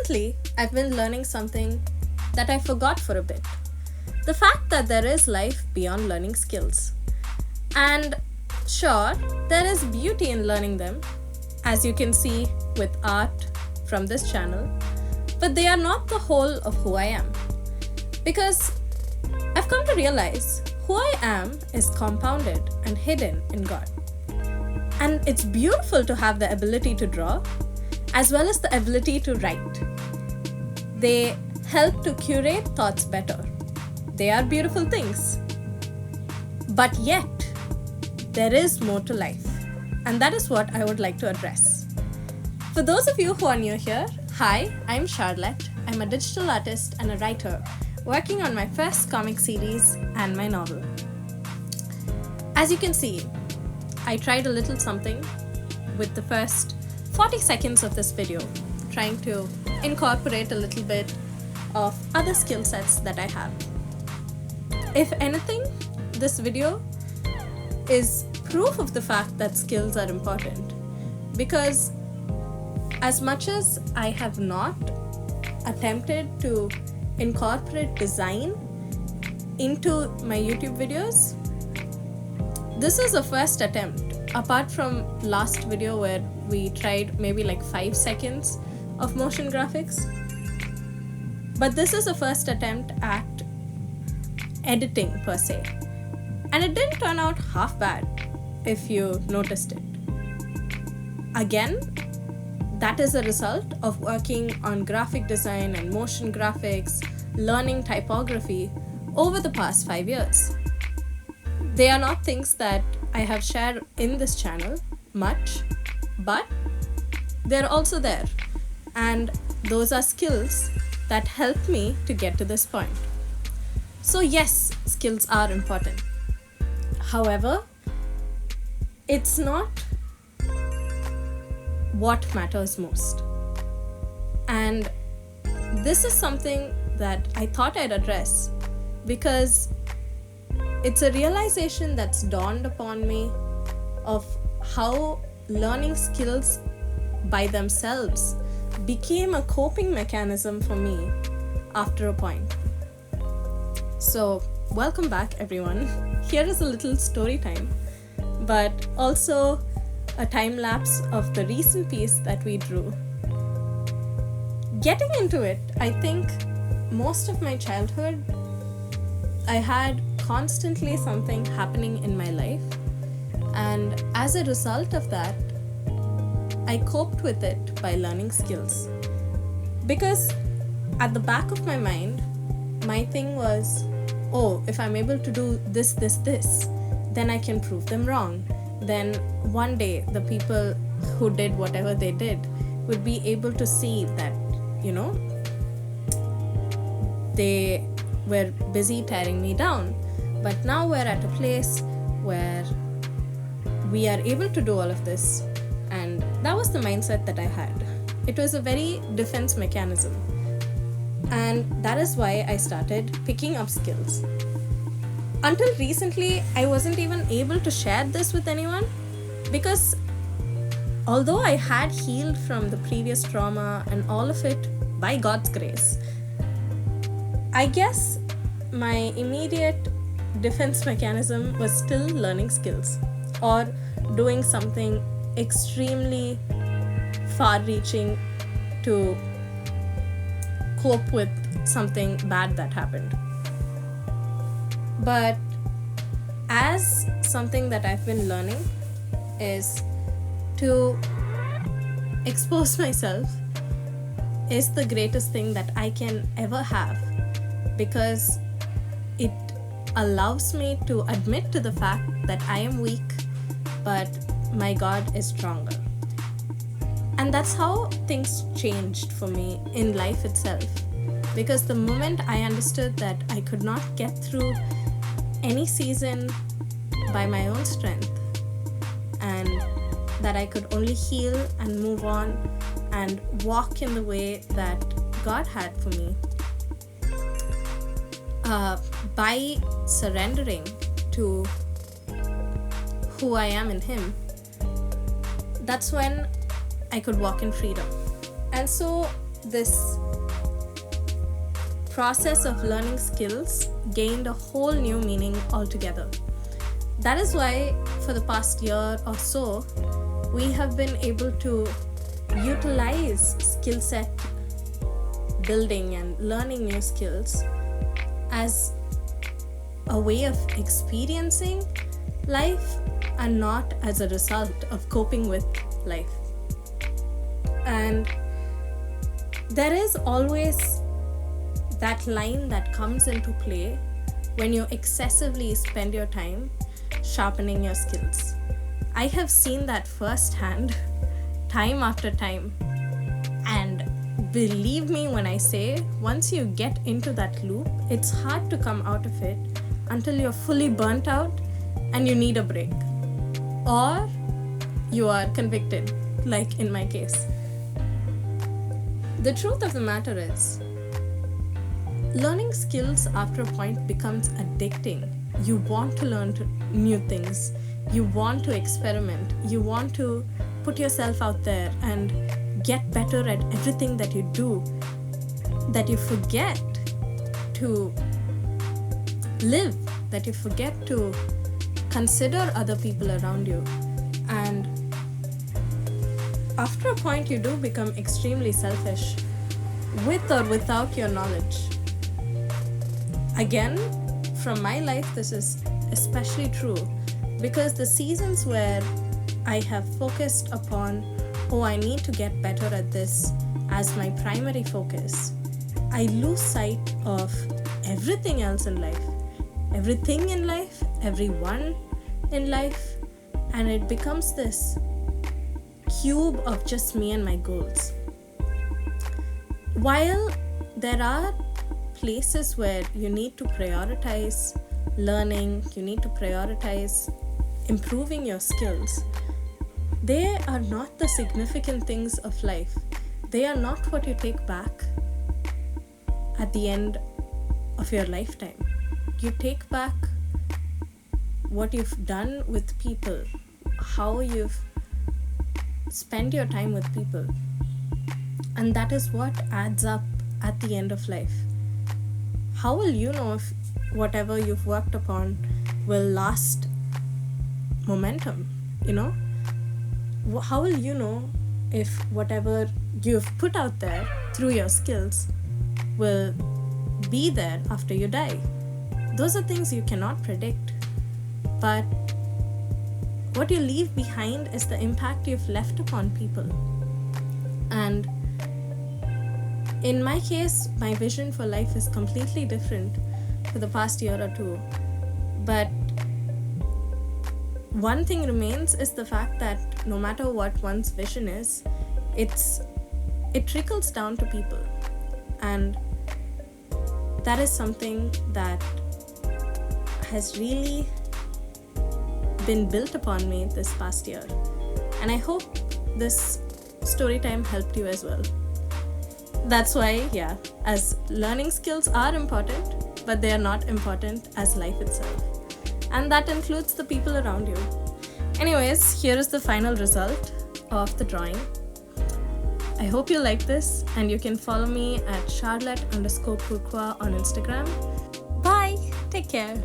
Recently, I've been learning something that I forgot for a bit. The fact that there is life beyond learning skills. And sure, there is beauty in learning them, as you can see with art from this channel, but they are not the whole of who I am. Because I've come to realize who I am is compounded and hidden in God. And it's beautiful to have the ability to draw, as well as the ability to write. They help to curate thoughts better. They are beautiful things. But yet, there is more to life. And that is what I would like to address. For those of you who are new here, hi, I'm Charlotte. I'm a digital artist and a writer working on my first comic series and my novel. As you can see, I tried a little something with the first 40 seconds of this video, trying to incorporate a little bit of other skill sets that I have. If anything, this video is proof of the fact that skills are important, because as much as I have not attempted to incorporate design into my YouTube videos, this is a first attempt, apart from last video where we tried maybe like 5 seconds of motion graphics. But this is a first attempt at editing per se. And it didn't turn out half bad, if you noticed it. Again, that is a result of working on graphic design and motion graphics, learning typography over the past 5 years. They are not things that I have shared in this channel much, but they're also there. And those are skills that helped me to get to this point. So yes, skills are important. However, it's not what matters most. And this is something that I thought I'd address because it's a realization that's dawned upon me of how learning skills by themselves became a coping mechanism for me after a point. So, welcome back everyone. Here is a little story time, but also a time lapse of the recent piece that we drew. Getting into it, I think most of my childhood, I had constantly something happening in my life, and as a result of that, I coped with it by learning skills. Because at the back of my mind, my thing was, oh, if I'm able to do this, then I can prove them wrong. Then one day the people who did whatever they did would be able to see that, they were busy tearing me down. But now we're at a place where we are able to do all of this. And that was the mindset that I had. It was a very defense mechanism. And that is why I started picking up skills. Until recently, I wasn't even able to share this with anyone because although I had healed from the previous trauma and all of it by God's grace, I guess my immediate defense mechanism was still learning skills or doing something extremely far-reaching to cope with something bad that happened. But as something that I've been learning is to expose myself is the greatest thing that I can ever have, because it allows me to admit to the fact that I am weak, but my God is stronger. And that's how things changed for me in life itself. Because the moment I understood that I could not get through any season by my own strength, and that I could only heal and move on and walk in the way that God had for me, by surrendering to who I am in Him, that's when I could walk in freedom. And so this process of learning skills gained a whole new meaning altogether. That is why for the past year or so, we have been able to utilize skill set building and learning new skills as a way of experiencing life and not as a result of coping with life. And there is always that line that comes into play when you excessively spend your time sharpening your skills. I have seen that firsthand, time after time. And believe me when I say, once you get into that loop, it's hard to come out of it until you're fully burnt out and you need a break. Or you are convicted, like in my case. The truth of the matter is, learning skills after a point becomes addicting. You want to learn new things. You want to experiment. You want to put yourself out there and get better at everything that you do, that you forget to live, that you forget to consider other people around you. And after a point, you do become extremely selfish, with or without your knowledge. Again, from my life, this is especially true because the seasons where I have focused upon, I need to get better at this as my primary focus, I lose sight of everything else in life, everything in life, everyone in life, and it becomes this cube of just me and my goals. While there are places where you need to prioritize learning, you need to prioritize improving your skills, they are not the significant things of life. They are not what you take back at the end of your lifetime. You take back what you've done with people, how you've spent your time with people. And that is what adds up at the end of life. How will you know if whatever you've worked upon will last momentum, How will you know if whatever you've put out there through your skills will be there after you die? Those are things you cannot predict. But what you leave behind is the impact you've left upon people. And in my case, my vision for life is completely different for the past year or two. But one thing remains is the fact that no matter what one's vision is, it trickles down to people. And that is something that has really been built upon me this past year. And I hope this story time helped you as well. That's why, as learning skills are important, but they are not important as life itself. And that includes the people around you. Anyways, here is the final result of the drawing. I hope you like this, and you can follow me at Charlotte_Pourquoi on Instagram. Bye! Take care!